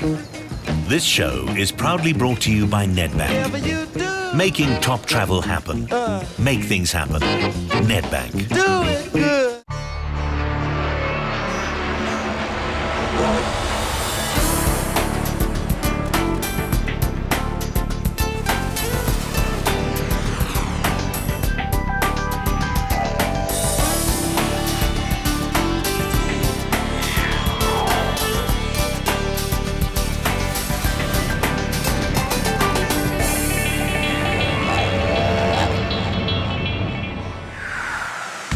This show is proudly brought to you by Nedbank. Making top travel happen. Make things happen. Nedbank. Do it good.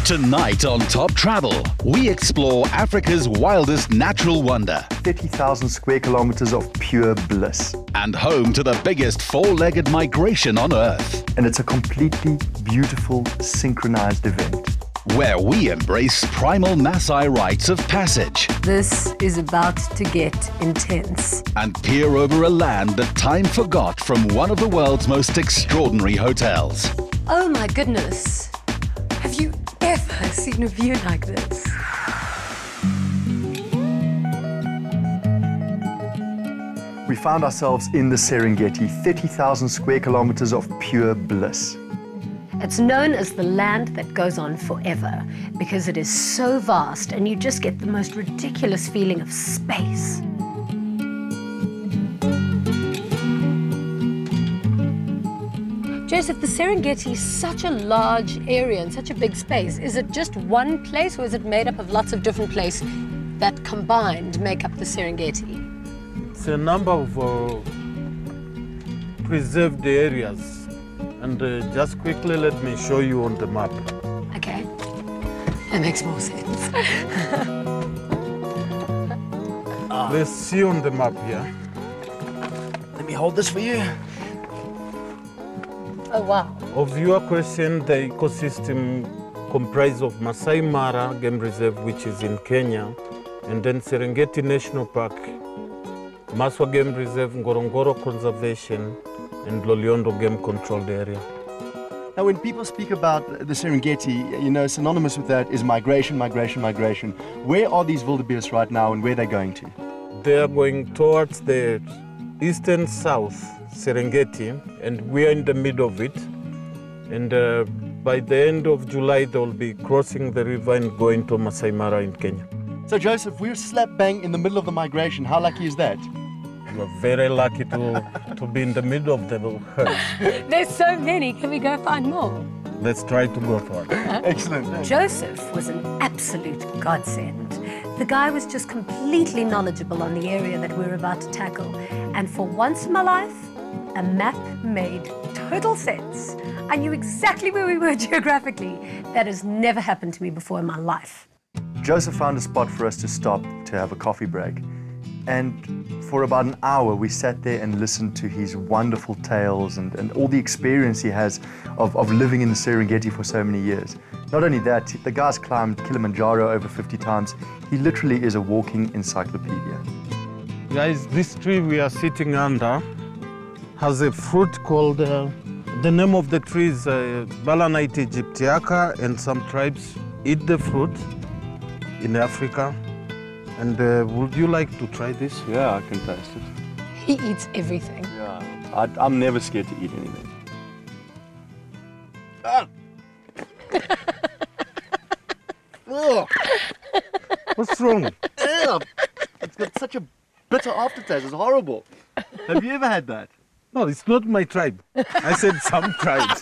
Tonight on Top Travel, we explore Africa's wildest natural wonder. 30,000 square kilometers of pure bliss. And home to the biggest four-legged migration on Earth. And it's a completely beautiful, synchronized event. Where we embrace primal Maasai rites of passage. This is about to get intense. And peer over a land that time forgot from one of the world's most extraordinary hotels. Oh my goodness. Have you ever seen a view like this? We found ourselves in the Serengeti, 30,000 square kilometers of pure bliss. It's known as the land that goes on forever because it is so vast and you just get the most ridiculous feeling of space. Joseph, the Serengeti is such a large area and such a big space. Is it just one place or is it made up of lots of different places that combined make up the Serengeti? It's a number of preserved areas. And just quickly let me show you on the map. Okay, that makes more sense. Let's see on the map here. Let me hold this for you. Oh, wow. Of your question, the ecosystem comprises of Masai Mara Game Reserve, which is in Kenya, and then Serengeti National Park, Maswa Game Reserve, Ngorongoro Conservation, and Loliondo Game Controlled Area. Now, when people speak about the Serengeti, you know, synonymous with that is migration, migration, migration. Where are these wildebeest right now and where are they going to? They are going towards the eastern south Serengeti, and we are in the middle of it. And by the end of July, they will be crossing the river and going to Masai Mara in Kenya. So, Joseph, we're slap bang in the middle of the migration. How lucky is that? We're very lucky to be in the middle of the herd. There's so many. Can we go find more? Let's try to go for it. Excellent. Joseph was an absolute godsend. The guy was just completely knowledgeable on the area that we're about to tackle. And for once in my life, a map made total sense. I knew exactly where we were geographically. That has never happened to me before in my life. Joseph found a spot for us to stop to have a coffee break. And for about an hour, we sat there and listened to his wonderful tales and all the experience he has of living in the Serengeti for so many years. Not only that, the guy's climbed Kilimanjaro over 50 times. He literally is a walking encyclopedia. Guys, this tree we are sitting under has a fruit called, the name of the tree is Balanite aegyptiaca, and some tribes eat the fruit in Africa. And would you like to try this? Yeah, I can taste it. He eats everything. Yeah, I'm never scared to eat anything. What's wrong? Damn! It's got such a bitter aftertaste. It's horrible. Have you ever had that? No, it's not my tribe. I said some tribes.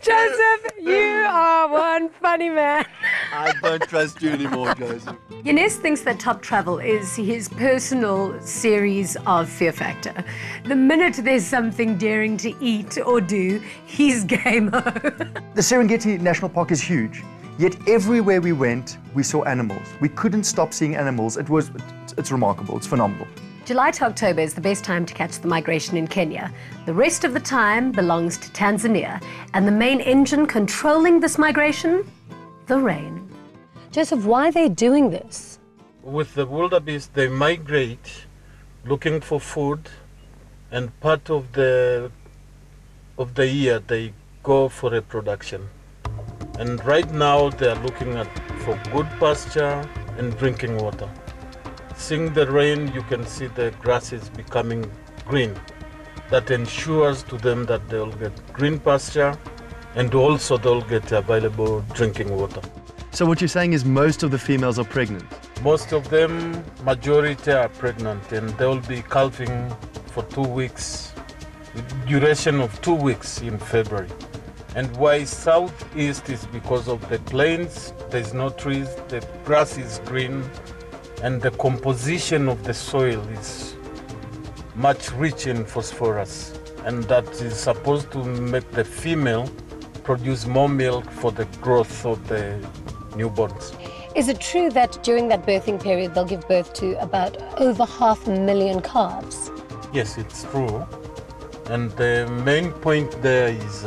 Joseph, you are one funny man. I don't trust you anymore, Joseph. Yanis thinks that Top Travel is his personal series of Fear Factor. The minute there's something daring to eat or do, he's game over. The Serengeti National Park is huge, yet everywhere we went, we saw animals. We couldn't stop seeing animals. It's remarkable, it's phenomenal. July to October is the best time to catch the migration in Kenya. The rest of the time belongs to Tanzania. And the main engine controlling this migration? The rain. Joseph, why are they doing this? With the wildebeest, they migrate looking for food, and part of the year they go for reproduction. And right now they are looking for good pasture and drinking water. seeing the rain, you can see the grass is becoming green. That ensures to them that they'll get green pasture and also they'll get available drinking water. So what you're saying is most of the females are pregnant? Most of them, majority are pregnant, and they'll be calving for 2 weeks, duration of 2 weeks in February. And why southeast is because of the plains, there's no trees, the grass is green, and the composition of the soil is much rich in phosphorus, and that is supposed to make the female produce more milk for the growth of the newborns. Is it true that during that birthing period they'll give birth to about over 500,000 calves? Yes, it's true. And the main point there is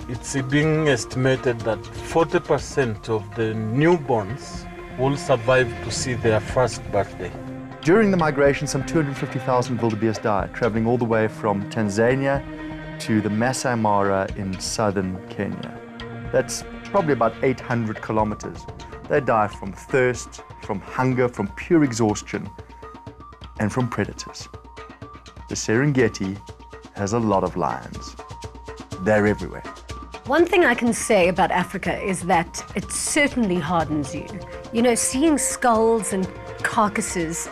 it's being estimated that 40% of the newborns will survive to see their first birthday. During the migration, some 250,000 wildebeest died, traveling all the way from Tanzania to the Masai Mara in southern Kenya. That's probably about 800 kilometers. They die from thirst, from hunger, from pure exhaustion, and from predators. The Serengeti has a lot of lions. They're everywhere. One thing I can say about Africa is that it certainly hardens you. You know, seeing skulls and carcasses,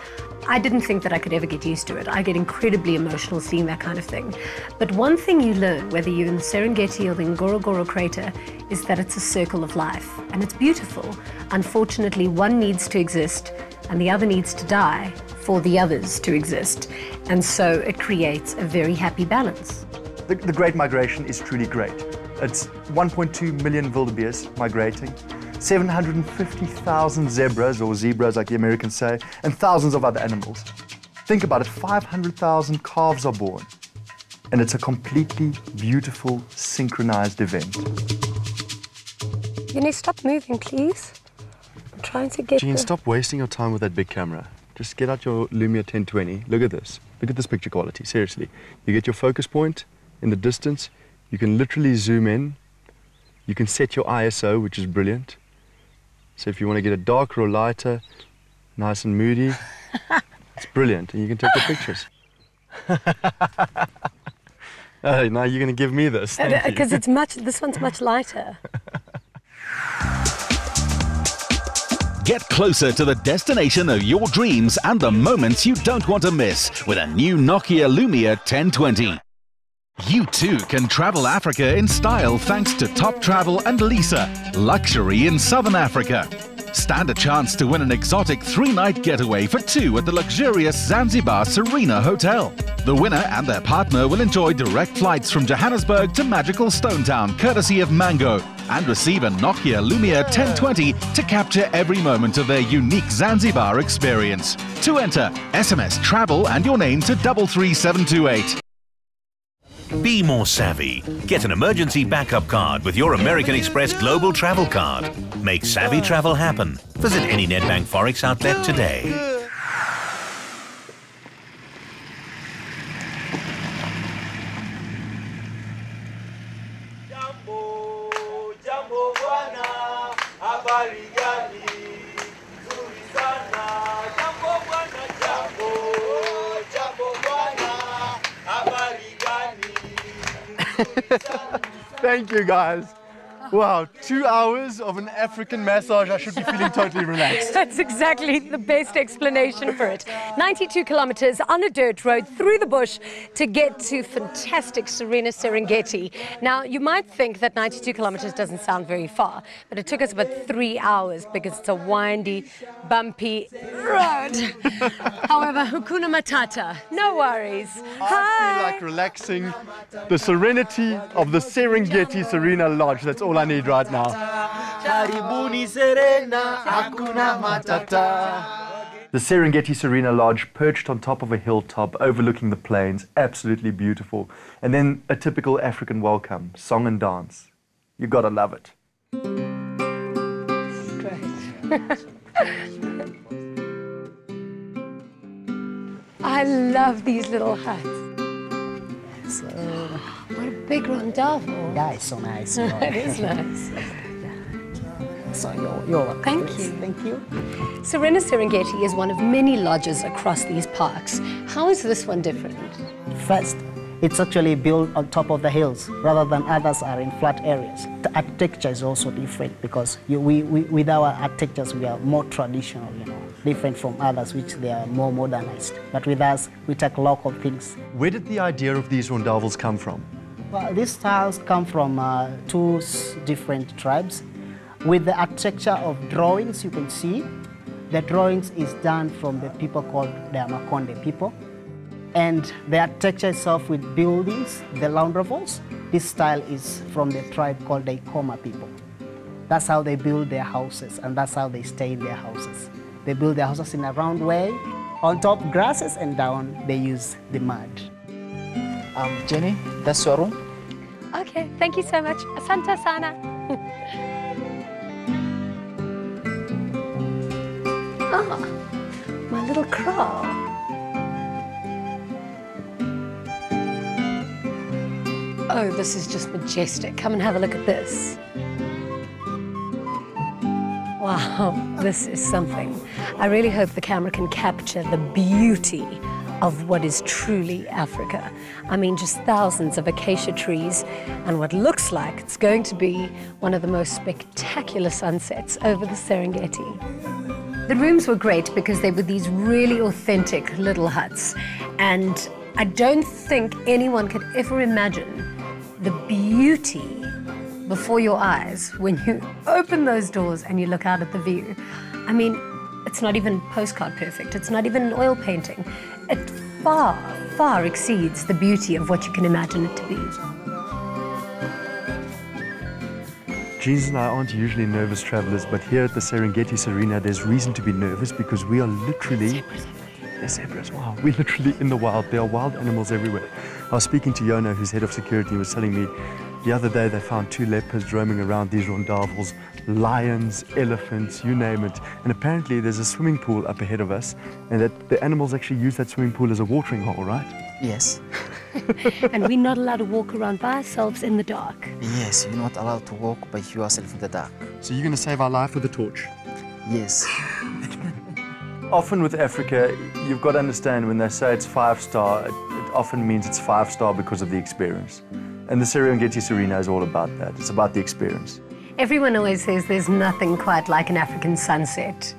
I didn't think that I could ever get used to it. I get incredibly emotional seeing that kind of thing. But one thing you learn, whether you're in the Serengeti or the Ngorongoro crater, is that it's a circle of life, and it's beautiful. Unfortunately, one needs to exist, and the other needs to die for the others to exist. And so it creates a very happy balance. The Great Migration is truly great. It's 1.2 million wildebeest migrating, 750,000 zebras, or zebras like the Americans say, and thousands of other animals. Think about it, 500,000 calves are born. And it's a completely beautiful, synchronized event. Can you stop moving, please? I'm trying to get Jean, stop wasting your time with that big camera. Just get out your Lumia 1020. Look at this. Look at this picture quality, seriously. You get your focus point in the distance. You can literally zoom in. You can set your ISO, which is brilliant. So if you want to get it darker or lighter, nice and moody, it's brilliant, and you can take the pictures. Oh, now you're going to give me this. Because this one's much lighter. Get closer to the destination of your dreams and the moments you don't want to miss with a new Nokia Lumia 1020. You too can travel Africa in style thanks to Top Travel and Lisa, luxury in Southern Africa. Stand a chance to win an exotic 3-night getaway for 2 at the luxurious Zanzibar Serena Hotel. The winner and their partner will enjoy direct flights from Johannesburg to magical Stone Town, courtesy of Mango, and receive a Nokia Lumia 1020 to capture every moment of their unique Zanzibar experience. To enter, SMS travel and your name to 33728. Be more savvy. Get an emergency backup card with your American Express Global Travel Card. Make savvy travel happen. Visit any Nedbank Forex outlet today. Thank you, guys. Wow, 2 hours of an African massage. I should be feeling totally relaxed. That's exactly the best explanation for it. 92 kilometers on a dirt road through the bush to get to fantastic Serena Serengeti. Now, you might think that 92 kilometers doesn't sound very far, but it took us about 3 hours because it's a windy, bumpy road. However, Hakuna Matata, no worries. I feel like relaxing. The serenity of the Serengeti Serena Lodge. That's all I need right now. Karibuni Serena, Hakuna Matata. The Serengeti Serena Lodge, perched on top of a hilltop overlooking the plains, absolutely beautiful. And then a typical African welcome, song and dance. You gotta love it. Great. I love these little huts. So, what a big rondel. yeah, it's so nice. It is nice. So you're welcome. Thank you. Thank you. Serena Serengeti is one of many lodges across these parks. How is this one different? First, it's actually built on top of the hills rather than others are in flat areas. The architecture is also different because with our architectures, we are more traditional, different from others which they are more modernized. But with us, we take local things. Where did the idea of these rondavels come from? Well, these styles come from two different tribes. With the architecture of drawings, you can see, the drawings is done from the people called the Amakonde people. And the architecture itself with buildings, the laundravels, this style is from the tribe called the Ikoma people. That's how they build their houses, and that's how they stay in their houses. They build their houses in a round way, on top grasses, and down they use the mud. Jenny, that's your room. Okay, thank you so much. Asante sana. Ah, my little crow. Oh, this is just majestic. Come and have a look at this. Wow, this is something. I really hope the camera can capture the beauty of what is truly Africa. I mean, just thousands of acacia trees and what looks like it's going to be one of the most spectacular sunsets over the Serengeti. The rooms were great because they were these really authentic little huts, and I don't think anyone could ever imagine the beauty before your eyes when you open those doors and you look out at the view. I mean, it's not even postcard perfect. It's not even an oil painting. It far, far exceeds the beauty of what you can imagine it to be. Jeans and I aren't usually nervous travelers, but here at the Serengeti Serena, there's reason to be nervous because we are literally... They're zebras, wow. We're literally in the wild. There are wild animals everywhere. I was speaking to Yona, who's head of security, and was telling me the other day they found 2 leopards roaming around these rondavels, lions, elephants, you name it. And apparently there's a swimming pool up ahead of us, and that the animals actually use that swimming pool as a watering hole, right? Yes. And we're not allowed to walk around by ourselves in the dark. Yes, you're not allowed to walk by yourself in the dark. So you're going to save our life with a torch? Yes. Often with Africa, you've got to understand when they say it's 5-star, it often means it's 5-star because of the experience. And the Serengeti Serena is all about that. It's about the experience. Everyone always says there's nothing quite like an African sunset.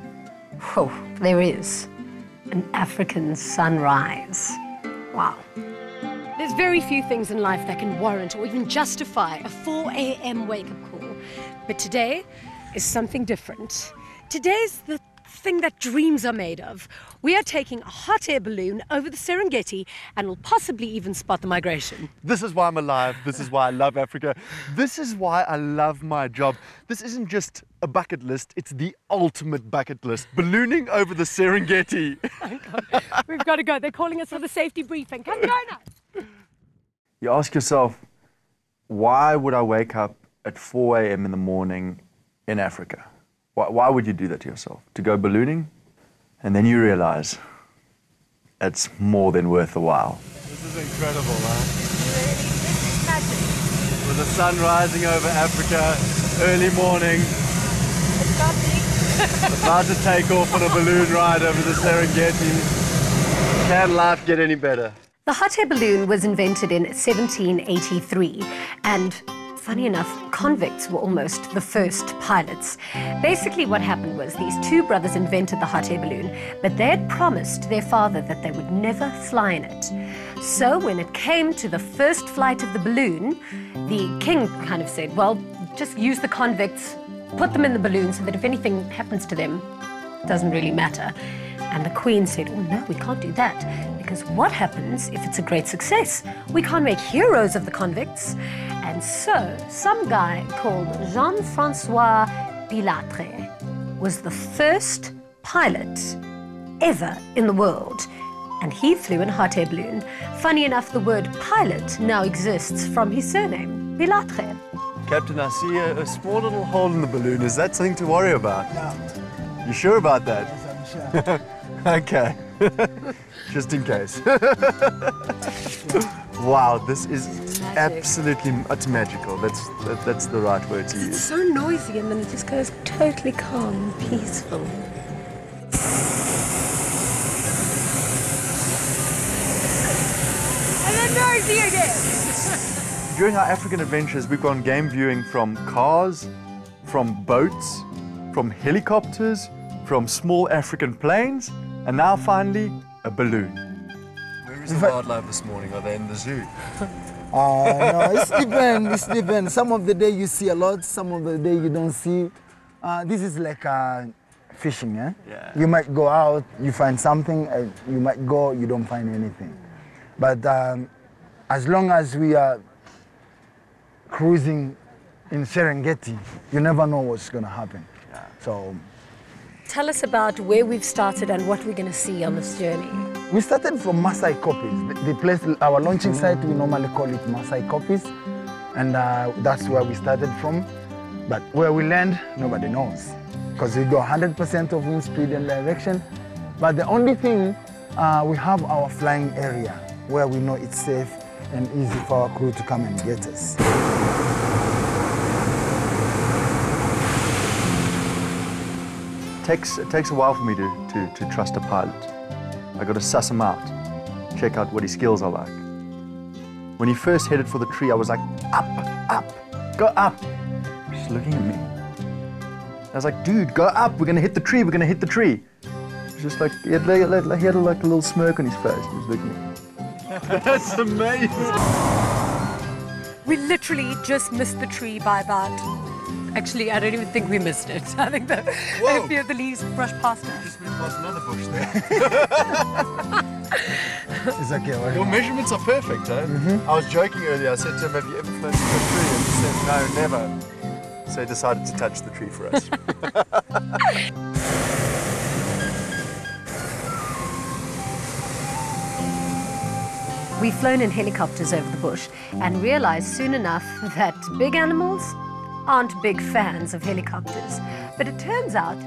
Oh, there is. An African sunrise. Wow. There's very few things in life that can warrant or even justify a 4 a.m. wake-up call. But today is something different. Today's the thing that dreams are made of. We are taking a hot air balloon over the Serengeti and will possibly even spot the migration. This is why I'm alive. This is why I love Africa. This is why I love my job. This isn't just a bucket list, it's the ultimate bucket list. Ballooning over the Serengeti. We've got to go. They're calling us for the safety briefing. Come join us. You ask yourself, why would I wake up at 4 a.m. in the morning in Africa? Why would you do that to yourself? To go ballooning? And then you realize it's more than worth the while. This is incredible, huh? This is magic. With the sun rising over Africa, early morning. About to take off on a balloon ride over the Serengeti. Can life get any better? The hot air balloon was invented in 1783, and funny enough, convicts were almost the first pilots. Basically what happened was these 2 brothers invented the hot air balloon, but they had promised their father that they would never fly in it. So when it came to the first flight of the balloon, the king kind of said, well, just use the convicts, put them in the balloon so that if anything happens to them, it doesn't really matter. And the Queen said, oh no, we can't do that, because what happens if it's a great success? We can't make heroes of the convicts. And so, some guy called Jean-Francois Pilatre was the first pilot ever in the world. And he flew in a hot air balloon. Funny enough, the word pilot now exists from his surname, Pilatre. Captain, I see a small little hole in the balloon. Is that something to worry about? No. You sure about that? Yes, I'm sure. Okay. Just in case. Wow, this is Magic. absolutely, it's magical. That's the right word to It's use. so noisy and then it just goes totally calm and peaceful. And then noisy again. During our African adventures, we've gone game viewing from cars, from boats, from helicopters, from small African planes, and now finally, a balloon. Where is the wildlife this morning? Are they in the zoo? No, it's different. It's different. Some of the day you see a lot, some of the day you don't see. This is like fishing, eh? Yeah. You might go out, you find something, you might go, you don't find anything. But as long as we are cruising in Serengeti, you never know what's going to happen. Yeah. So Tell us about where we've started and what we're going to see on this journey. we started from Masai Kopis. The place, our launching site, we normally call it Masai Kopis, and that's where we started from. But where we land, nobody knows, because we go 100% of wind speed and direction. But the only thing, we have our flying area where we know it's safe and easy for our crew to come and get us. It takes a while for me to trust a pilot. I got to suss him out, check out what his skills are like. When he first headed for the tree, I was like, up, go up. He's looking at me. I was like, dude, go up, we're gonna hit the tree, we're gonna hit the tree. He's just like, he had like a little smirk on his face. He was looking at me. That's amazing. We literally just missed the tree by about... Actually, I don't even think we missed it. I think that a few of the leaves brushed past us. Just went past another bush there. It's okay. Your measurements are perfect, eh? I was joking earlier. I said to him, have you ever flown into a tree? And he said, no, never. So he decided to touch the tree for us. We've flown in helicopters over the bush and realized soon enough that big animals aren't big fans of helicopters. But it turns out